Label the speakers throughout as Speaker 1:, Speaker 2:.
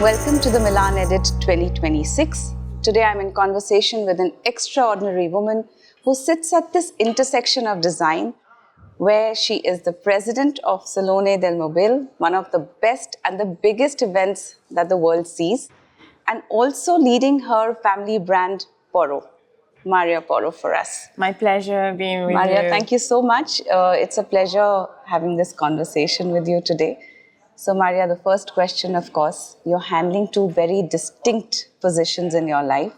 Speaker 1: Welcome to the Milan Edit 2026. Today I'm in conversation with an extraordinary woman who sits at this intersection of design, where she is the president of Salone del Mobile, one of the best and the biggest events that the world sees, and also leading her family brand, Porro. Maria Porro for us.
Speaker 2: My pleasure being with you.
Speaker 1: Maria, thank you so much. It's a pleasure having this conversation with you today. So Maria, the first question, of course, you're handling two very distinct positions in your life.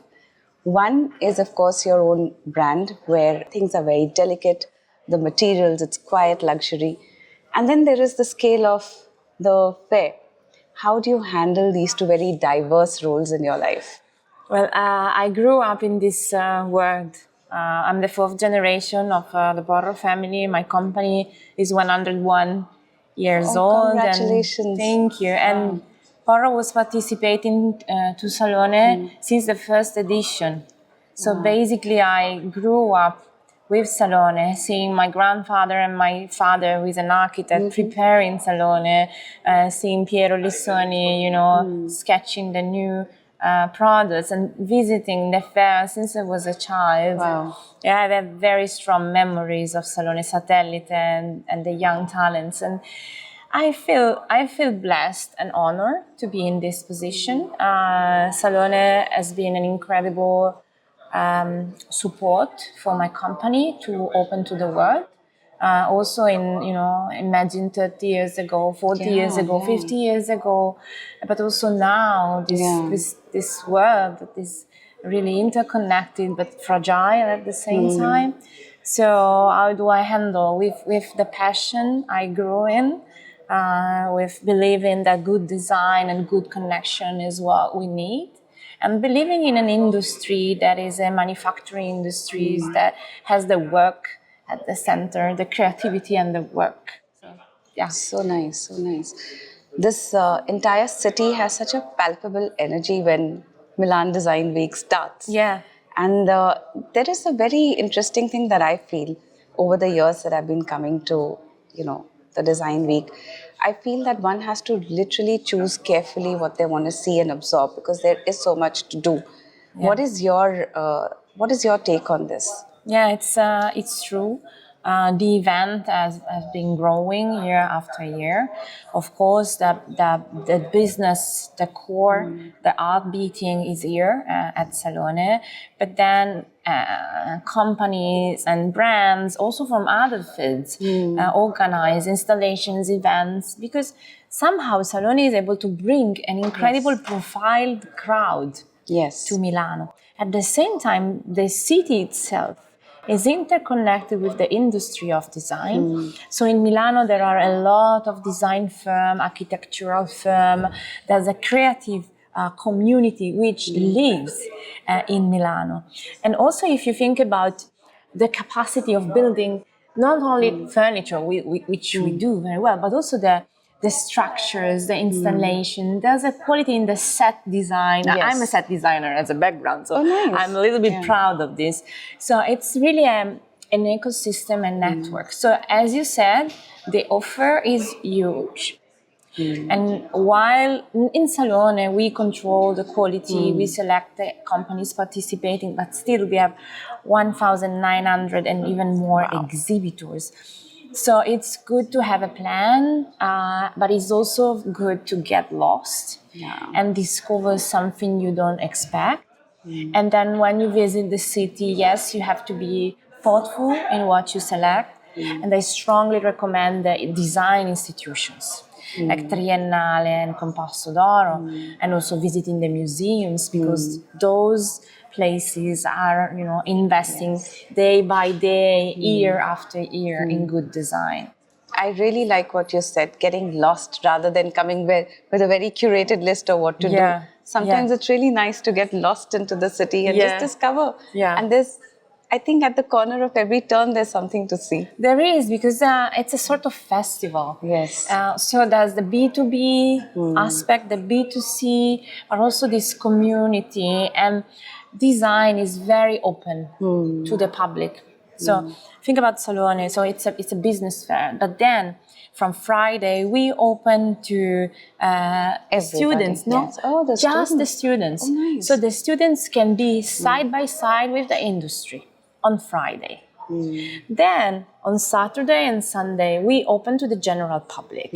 Speaker 1: One is, of course, your own brand, where things are very delicate, the materials, it's quiet luxury. And then there is the scale of the fair. How do you handle these two very diverse roles in your life?
Speaker 2: Well, I grew up in this world. I'm the fourth generation of the Porro family. My company is 101 years old.
Speaker 1: Congratulations.
Speaker 2: And thank you. And Porro was participating to Salone since the first edition. So basically I grew up with Salone, seeing my grandfather and my father, who is an architect, preparing Salone, seeing Piero Lissoni, sketching the new products and visiting the fair since I was a child.
Speaker 1: Wow.
Speaker 2: Yeah, I have very strong memories of Salone Satellite and the young talents, and I feel blessed and honored to be in this position. Salone has been an incredible support for my company to open to the world. Also imagine 30 years ago, 40 years ago, 50 years ago, but also now this world that is really interconnected but fragile at the same time. So how do I handle with the passion I grew in, with believing that good design and good connection is what we need, and believing in an industry that is a manufacturing industry that has the work at the center, the creativity and the work. So, yeah.
Speaker 1: So nice, so nice. This entire city has such a palpable energy when Milan Design Week starts.
Speaker 2: Yeah.
Speaker 1: And there is a very interesting thing that I feel over the years that I've been coming to, the Design Week. I feel that one has to literally choose carefully what they want to see and absorb, because there is so much to do. Yeah. What is your take on this?
Speaker 2: Yeah, it's true. The event has been growing year after year. Of course, the business, the core, the art beating is here at Salone. But then companies and brands, also from other fields, organize installations, events, because somehow Salone is able to bring an incredible profiled crowd to Milano. At the same time, the city itself is interconnected with the industry of design. So in Milano, there are a lot of design firms, architectural firms. There's a creative community which lives in Milano. And also, if you think about the capacity of building not only furniture, which we do very well, but also the structures, the installation. There's a quality in the set design. Yes. I'm a set designer as a background, so I'm a little bit proud of this. So it's really an ecosystem and network. So as you said, the offer is huge. And while in Salone we control the quality, we select the companies participating, but still we have 1,900 and even more exhibitors. So it's good to have a plan, but it's also good to get lost and discover something you don't expect. And then when you visit the city, yes, you have to be thoughtful in what you select. And I strongly recommend the design institutions like Triennale and Compasso d'Oro, and also visiting the museums, because those places are, investing day by day, year after year in good design.
Speaker 1: I really like what you said, getting lost rather than coming with a very curated list of what to do. Sometimes it's really nice to get lost into the city and just discover. And I think at the corner of every turn, there's something to see.
Speaker 2: There is, because it's a sort of festival.
Speaker 1: Yes.
Speaker 2: So there's the B2B aspect, the B2C, but also this community. And design is very open to the public. So think about Salone. So it's a business fair. But then from Friday we open to students. No,
Speaker 1: yes. Oh, the
Speaker 2: just the
Speaker 1: students.
Speaker 2: students.
Speaker 1: Oh, nice.
Speaker 2: So the students can be side by side with the industry on Friday. Then on Saturday and Sunday we open to the general public.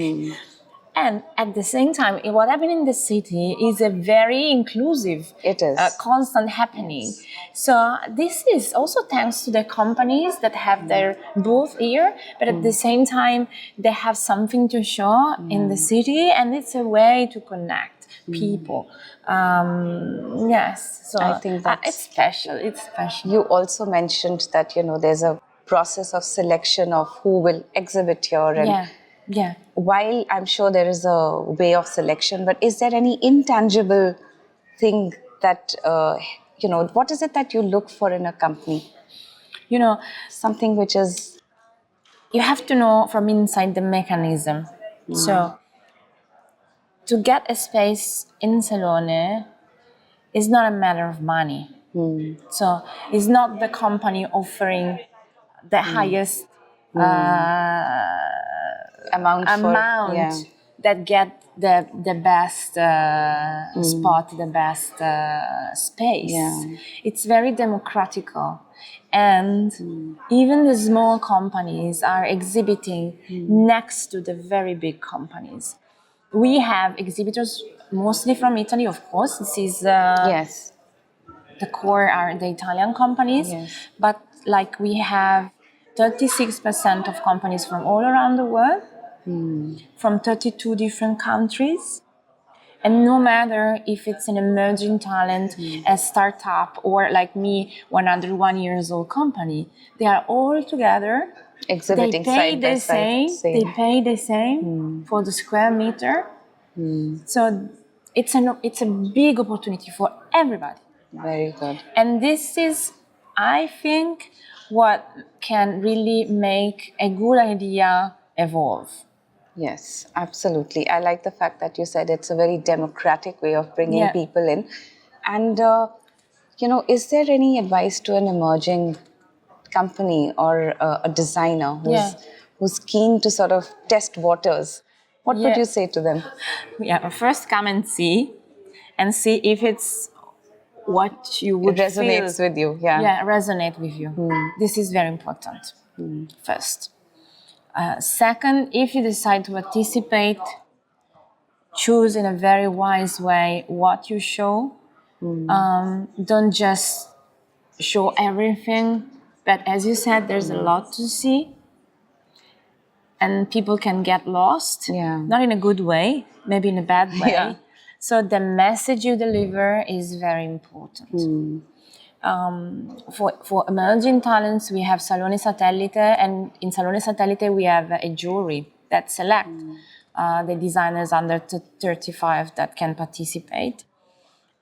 Speaker 2: And at the same time, what happened in the city is a very inclusive,
Speaker 1: It is.
Speaker 2: constant happening. So this is also thanks to the companies that have their booth here, but at the same time, they have something to show in the city, and it's a way to connect people. Yes, so
Speaker 1: I think that's
Speaker 2: it's special. It's special.
Speaker 1: You also mentioned that, there's a process of selection of who will exhibit here. And
Speaker 2: Yeah.
Speaker 1: while I'm sure there is a way of selection, but is there any intangible thing that, what is it that you look for in a company? Something which is...
Speaker 2: You have to know from inside the mechanism. So to get a space in Salone is not a matter of money. So it's not the company offering the highest
Speaker 1: amount
Speaker 2: that get the best spot, the best space. It's very democratical. And even the small companies are exhibiting next to the very big companies. We have exhibitors mostly from Italy, of course. This is
Speaker 1: yes.
Speaker 2: The core are the Italian companies, but like we have 36% of companies from all around the world, from 32 different countries. And no matter if it's an emerging talent, a startup, or like me, 101 years old company, they are all together.
Speaker 1: Exhibiting side by side.
Speaker 2: They pay the same for the square meter. So it's a big opportunity for everybody.
Speaker 1: Very good.
Speaker 2: And this is, I think, what can really make a good idea evolve.
Speaker 1: Yes, absolutely. I like the fact that you said it's a very democratic way of bringing people in. And, is there any advice to an emerging company or a designer who's keen to sort of test waters? What would you say to them?
Speaker 2: First come and see if it's what you would feel.
Speaker 1: It resonates with you,
Speaker 2: resonate with you. This is very important, first. Second, if you decide to participate, choose in a very wise way what you show. Don't just show everything, but as you said, there's a lot to see. And people can get lost, not in a good way, maybe in a bad way. So the message you deliver is very important. For emerging talents, we have Salone Satellite, and in Salone Satellite we have a jury that select the designers under 35 that can participate.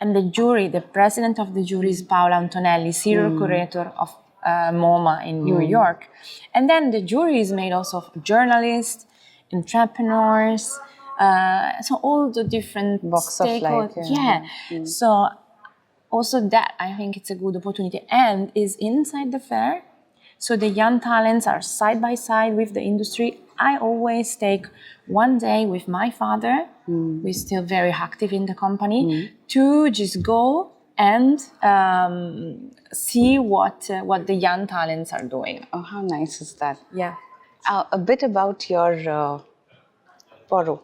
Speaker 2: And the jury, the president of the jury is Paola Antonelli, serial curator of MoMA in New York. And then the jury is made also of journalists, entrepreneurs, so all the different
Speaker 1: walks of life.
Speaker 2: So also that, I think it's a good opportunity, and is inside the fair. So the young talents are side by side with the industry. I always take one day with my father, who is still very active in the company, to just go and see what the young talents are doing.
Speaker 1: Oh, how nice is that?
Speaker 2: Yeah.
Speaker 1: A bit about your Porro.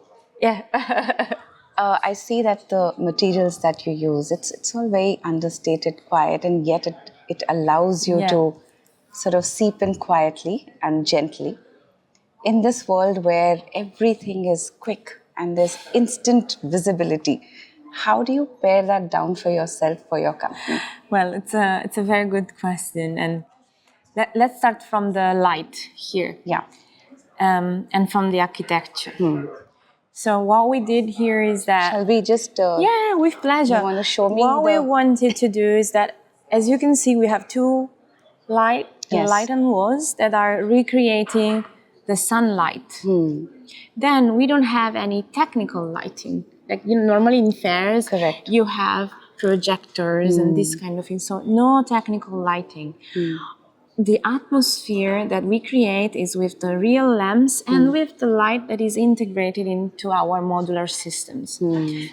Speaker 1: I see that the materials that you use, it's all very understated, quiet, and yet it allows you to sort of seep in quietly and gently. In this world where everything is quick and there's instant visibility, how do you pare that down for yourself, for your company?
Speaker 2: Well, it's a very good question, and let's start from the light here. And from the architecture. So what we did here is that...
Speaker 1: Shall we just...
Speaker 2: with pleasure.
Speaker 1: You want to show me
Speaker 2: What we wanted to do is that, as you can see, we have two light and walls that are recreating the sunlight. Then we don't have any technical lighting. Like normally in fairs, you have projectors and this kind of thing. So no technical lighting. the atmosphere that we create is with the real lamps and with the light that is integrated into our modular systems.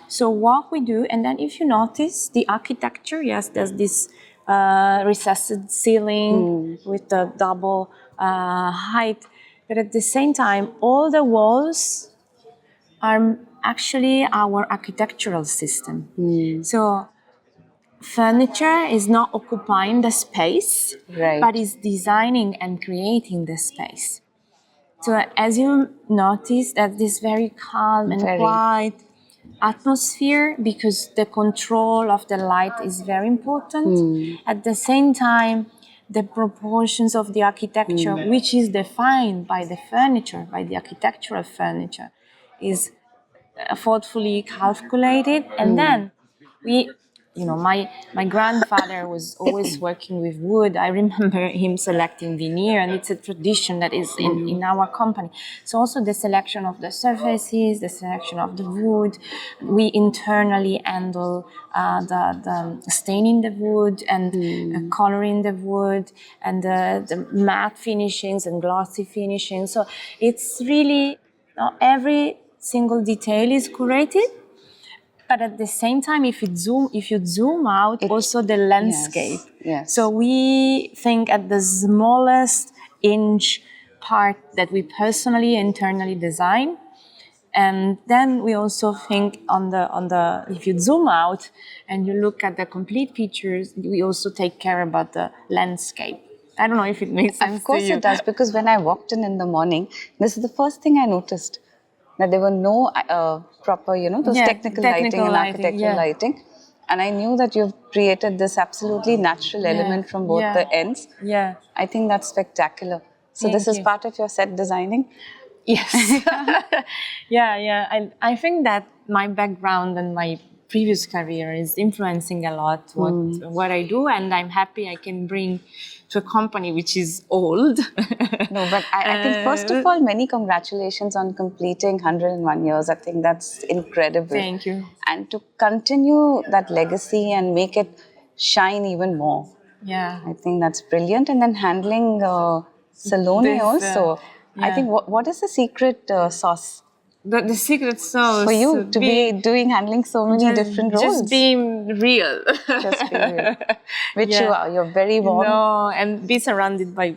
Speaker 2: So what we do, and then if you notice the architecture, yes, there's this recessed ceiling with the double height, but at the same time, all the walls are actually our architectural system. So furniture is not occupying the space,
Speaker 1: Right.
Speaker 2: but is designing and creating the space. So as you notice, that this very calm and
Speaker 1: Very.
Speaker 2: quiet atmosphere, because the control of the light is very important. At the same time, the proportions of the architecture, which is defined by the furniture, by the architectural furniture, is thoughtfully calculated. And then we, my grandfather was always working with wood. I remember him selecting veneer, and it's a tradition that is in our company. So also the selection of the surfaces, the selection of the wood. We internally handle the staining the wood and coloring the wood and the matte finishings and glossy finishing. So it's really every single detail is curated, but at the same time, if you zoom out, also the landscape.
Speaker 1: Yes.
Speaker 2: So we think at the smallest inch part that we personally internally design, and then we also think on the if you zoom out and you look at the complete pictures, we also take care about the landscape. I don't know if it makes sense.
Speaker 1: Of course
Speaker 2: to you.
Speaker 1: it does, because when I walked in the morning, this is the first thing I noticed, that there were no proper, those technical lighting and architectural lighting. And I knew that you've created this absolutely natural element from both the ends.
Speaker 2: Yeah.
Speaker 1: I think that's spectacular. So this is part of your set designing?
Speaker 2: Yes. Yeah. I think that my background and my previous career is influencing a lot what I do, and I'm happy I can bring to a company which is old.
Speaker 1: No, but I think first of all, many congratulations on completing 101 years. I think that's incredible.
Speaker 2: Thank you.
Speaker 1: And to continue that legacy and make it shine even more.
Speaker 2: Yeah.
Speaker 1: I think that's brilliant. And then handling Salone also. I think what is the secret sauce
Speaker 2: The secret sauce
Speaker 1: for you to be handling so many different roles?
Speaker 2: Just being real.
Speaker 1: Just being real. Which you are. You're very warm.
Speaker 2: No, and be surrounded by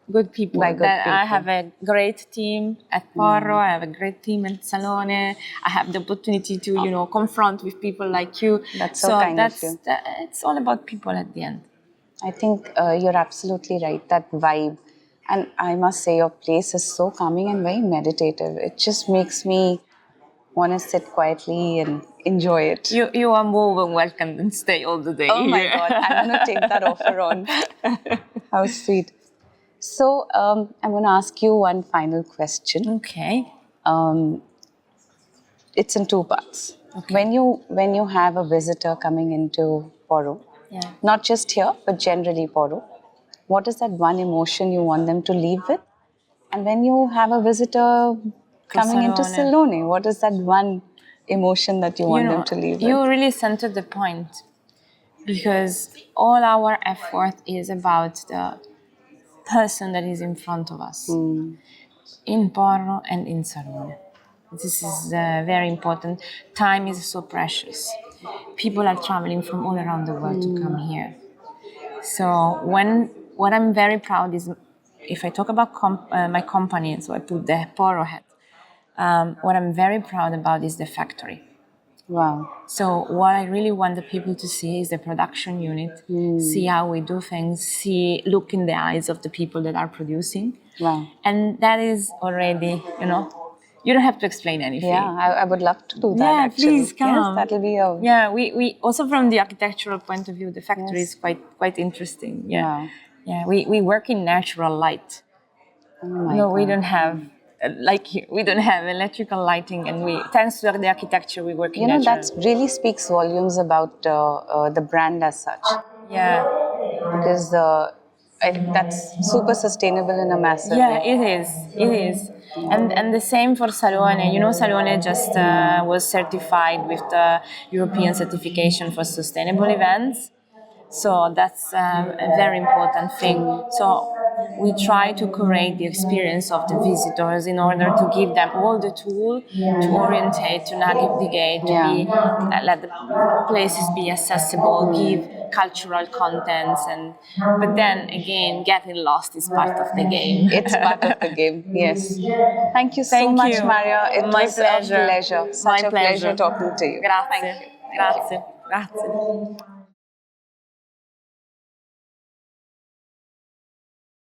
Speaker 2: good people.
Speaker 1: By good people.
Speaker 2: I have a great team at Porro. I have a great team at Salone. I have the opportunity to, confront with people like you.
Speaker 1: That's so kind of you.
Speaker 2: It's all about people at the end.
Speaker 1: I think you're absolutely right. That vibe. And I must say, your place is so calming and very meditative. It just makes me want to sit quietly and enjoy it.
Speaker 2: You are more than welcome and stay all the day.
Speaker 1: Oh my God, I'm going to take that offer on. How sweet. So I'm going to ask you one final question.
Speaker 2: Okay.
Speaker 1: It's in two parts.
Speaker 2: Okay.
Speaker 1: When you have a visitor coming into Porro, not just here, but generally Porro, what is that one emotion you want them to leave with? And when you have a visitor coming into Salone, what is that one emotion that you want them to leave with?
Speaker 2: You really centered the point, because all our effort is about the person that is in front of us, in Porro and in Salone. This is very important. Time is so precious. People are traveling from all around the world to come here. So what I'm very proud is, if I talk about my company, so I put the Porro hat, what I'm very proud about is the factory.
Speaker 1: Wow.
Speaker 2: So what I really want the people to see is the production unit, see how we do things, look in the eyes of the people that are producing.
Speaker 1: Wow.
Speaker 2: And that is already, you don't have to explain anything.
Speaker 1: Yeah, I would love to do that, actually.
Speaker 2: Please come.
Speaker 1: Yes, that'll be a...
Speaker 2: Yeah, we also, from the architectural point of view, the factory is quite interesting. Yeah.
Speaker 1: Wow.
Speaker 2: Yeah, we work in natural light.
Speaker 1: Oh my God.
Speaker 2: We don't have, like here, we don't have electrical lighting, and thanks to the architecture, we work in natural.
Speaker 1: That really speaks volumes about the brand as such.
Speaker 2: Yeah.
Speaker 1: Because I think that's super sustainable in a massive way.
Speaker 2: It is. And the same for Salone. Salone just was certified with the European certification for sustainable events. So that's a very important thing. So we try to curate the experience of the visitors in order to give them all the tool to orientate, to navigate, to be let the places be accessible, give cultural contents, and but then again, getting lost is part of the game.
Speaker 1: It's part of the game, yes. Thank you so
Speaker 2: Thank
Speaker 1: much,
Speaker 2: you.
Speaker 1: Maria. It
Speaker 2: My
Speaker 1: was a
Speaker 2: pleasure.
Speaker 1: pleasure. Such
Speaker 2: My
Speaker 1: a pleasure
Speaker 2: pleasure.
Speaker 1: talking to you. Thank
Speaker 2: Grazie.
Speaker 1: you. Thank you.
Speaker 2: Grazie. Grazie.